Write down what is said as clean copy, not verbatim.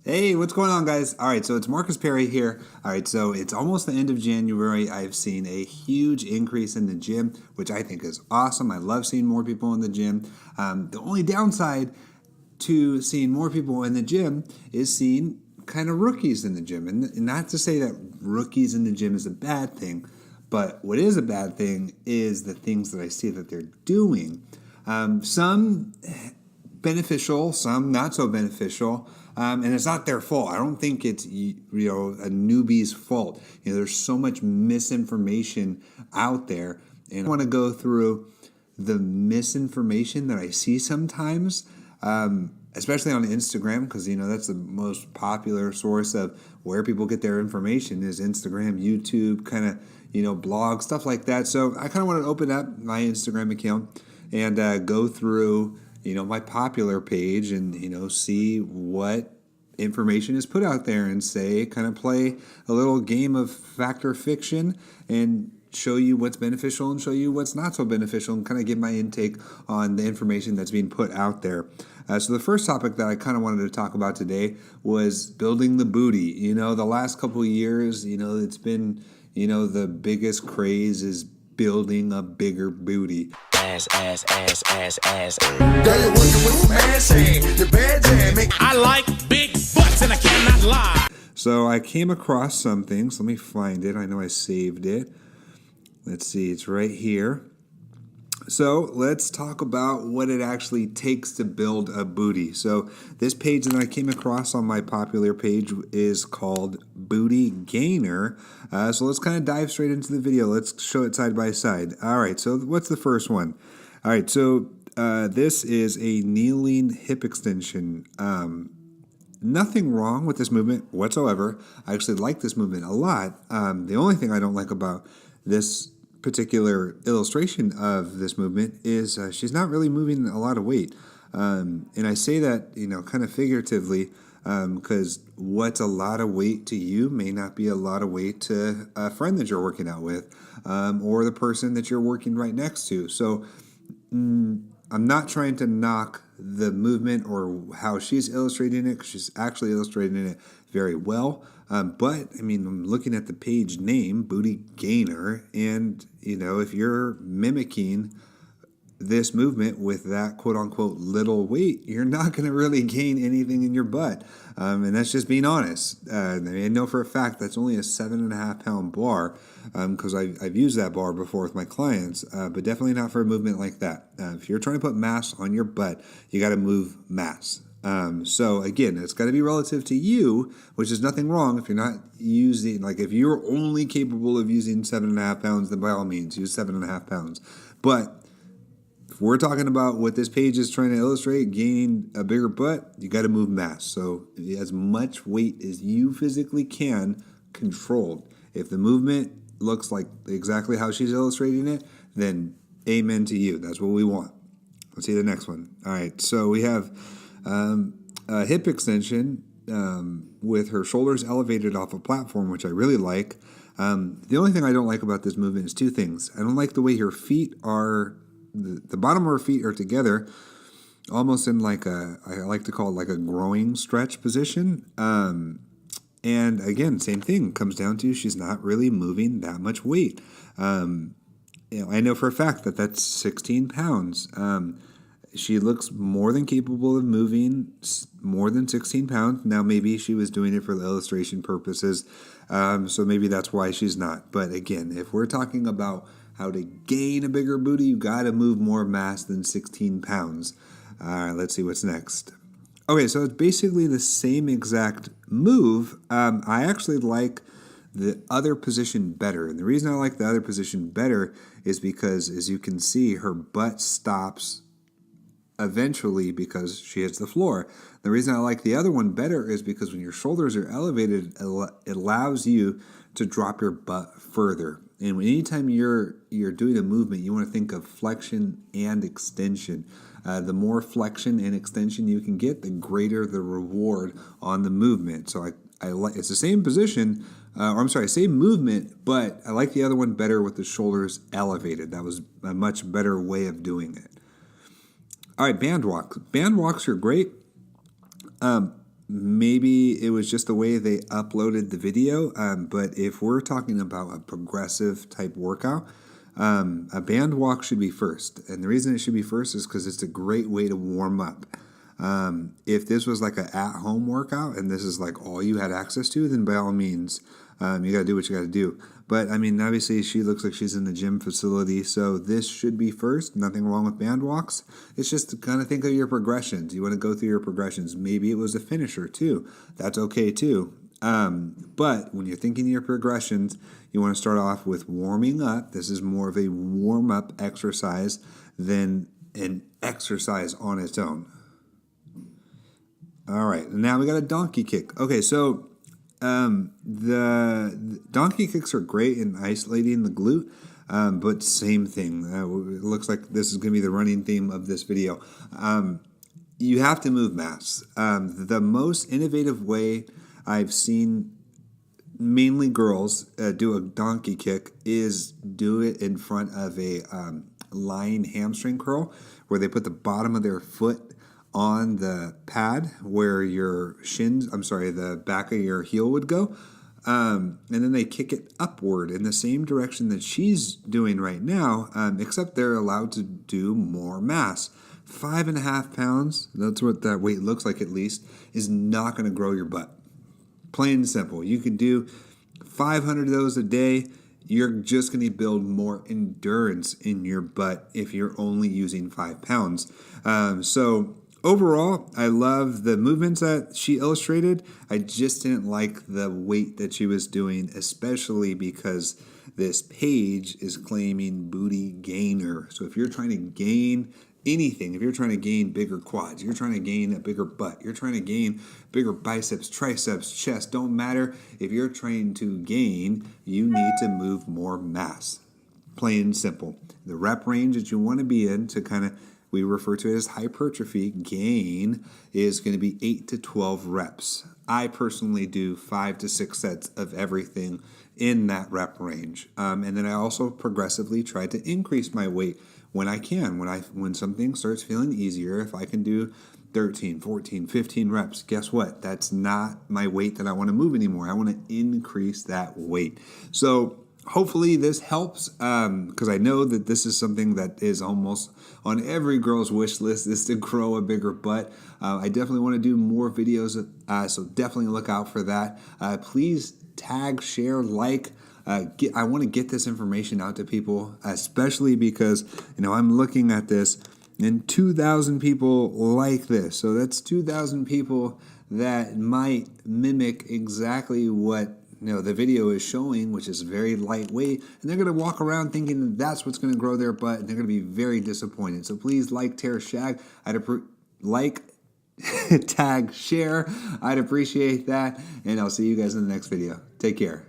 Hey, what's going on, guys? All right, so it's Marcus Perry here. All right, so it's almost the end of January. I've seen a huge increase in the gym, which I think is awesome. I love seeing more people in the gym. The only downside to seeing more people in the gym is seeing kind of rookies in the gym. And not to say that rookies in the gym is a bad thing, but what is a bad thing is the things that I see that they're doing. Some beneficial, some not so beneficial, and it's not their fault. I don't think it's a newbie's fault. There's so much misinformation out there, and I want to go through the misinformation that I see sometimes, especially on Instagram, because that's the most popular source of where people get their information is Instagram, YouTube, kind of blogs, stuff like that. So I kind of want to open up my Instagram account and go through my popular page and, see what information is put out there and kind of play a little game of fact or fiction and show you what's beneficial and show you what's not so beneficial and kind of give my intake on the information that's being put out there. So the first topic that I kind of wanted to talk about today was building the booty. The last couple of years, it's been, the biggest craze is building a bigger booty. Ass. Girl, you're working with some ass. The bad jam. I like big butts and I cannot lie. So I came across some things. Let me find it. I know I saved it. Let's see. It's right here. So let's talk about what it actually takes to build a booty. So this page that I came across on my popular page is called Booty Gainer. So let's kind of dive straight into the video. Let's show it side by side. All right, so what's the first one? All right, so this is a kneeling hip extension. Nothing wrong with this movement whatsoever. I actually like this movement a lot. The only thing I don't like about this particular illustration of this movement is she's not really moving a lot of weight. And I say that, kind of figuratively, because what's a lot of weight to you may not be a lot of weight to a friend that you're working out with, or the person that you're working right next to. So I'm not trying to knock the movement or how she's illustrating it, because she's actually illustrating it very well. But, I'm looking at the page name, Booty Gainer, and, if you're mimicking this movement with that quote-unquote little weight, you're not going to really gain anything in your butt. And that's just being honest. I know for a fact that's only a 7.5-pound bar, because I've used that bar before with my clients, but definitely not for a movement like that. If you're trying to put mass on your butt, you got to move mass. So again, it's got to be relative to you, which is nothing wrong. If you're not using, if you're only capable of using 7.5 pounds, then by all means use 7.5 pounds. But if we're talking about what this page is trying to illustrate, gaining a bigger butt, you got to move mass. So as much weight as you physically can, controlled. If the movement looks like exactly how she's illustrating it, then amen to you. That's what we want. Let's see the next one. All right, so we have a hip extension with her shoulders elevated off a platform, which I really like. The only thing I don't like about this movement is two things. I don't like the way her feet are, the bottom of her feet are together, almost in I like to call it like a growing stretch position. And again, same thing, comes down to she's not really moving that much weight. I know for a fact that that's 16 pounds. She looks more than capable of moving more than 16 pounds. Now, maybe she was doing it for the illustration purposes, so maybe that's why she's not. But again, if we're talking about how to gain a bigger booty, you got to move more mass than 16 pounds. All right, let's see what's next. Okay, so it's basically the same exact move. I actually like the other position better. And the reason I like the other position better is because, as you can see, her butt stops eventually because she hits the floor. The reason I like the other one better is because when your shoulders are elevated, it allows you to drop your butt further. And anytime you're doing a movement, you want to think of flexion and extension. The more flexion and extension you can get, the greater the reward on the movement. So I like, it's the same position, same movement, but I like the other one better with the shoulders elevated. That was a much better way of doing it. All right, band walks. Band walks are great. maybe it was just the way they uploaded the video, but if we're talking about a progressive type workout, a band walk should be first. And the reason it should be first is because it's a great way to warm up. If this was like an at-home workout and this is like all you had access to, then by all means, you got to do what you got to do. But I mean, obviously she looks like she's in the gym facility, so this should be first. Nothing wrong with band walks. It's just to kind of think of your progressions. You want to go through your progressions. Maybe it was a finisher too. That's okay too. But when you're thinking of your progressions, you want to start off with warming up. This is more of a warm-up exercise than an exercise on its own. All right, now we got a donkey kick. Okay, so the donkey kicks are great in isolating the glute, but same thing. It looks like this is going to be the running theme of this video. You have to move mass. The most innovative way I've seen mainly girls do a donkey kick is do it in front of a lying hamstring curl, where they put the bottom of their foot on the pad where your the back of your heel would go. And then they kick it upward in the same direction that she's doing right now, except they're allowed to do more mass. 5.5 pounds, that's what that weight looks like at least, is not going to grow your butt. Plain and simple. You can do 500 of those a day. You're just going to build more endurance in your butt if you're only using 5 pounds. So overall, I love the movements that she illustrated. I just didn't like the weight that she was doing, especially because this page is claiming booty gainer. So if you're trying to gain anything, if you're trying to gain bigger quads, you're trying to gain a bigger butt, you're trying to gain bigger biceps, triceps, chest, don't matter. If you're trying to gain, you need to move more mass. Plain and simple. The rep range that you want to be in to kind of, we refer to it as hypertrophy gain, is going to be 8 to 12 reps. I personally do 5 to 6 sets of everything in that rep range. And then I also progressively try to increase my weight when I can. When something starts feeling easier, if I can do 13, 14, 15 reps, guess what? That's not my weight that I want to move anymore. I want to increase that weight. So hopefully this helps, because I know that this is something that is almost on every girl's wish list, is to grow a bigger butt. I definitely want to do more videos, so definitely look out for that. Please tag, share, like. I want to get this information out to people, especially because, I'm looking at this and 2,000 people like this. So that's 2,000 people that might mimic exactly what the video is showing, which is very lightweight, and they're going to walk around thinking that that's what's going to grow their butt, and they're going to be very disappointed. So please like, tear, shag. Tag, share. I'd appreciate that, and I'll see you guys in the next video. Take care.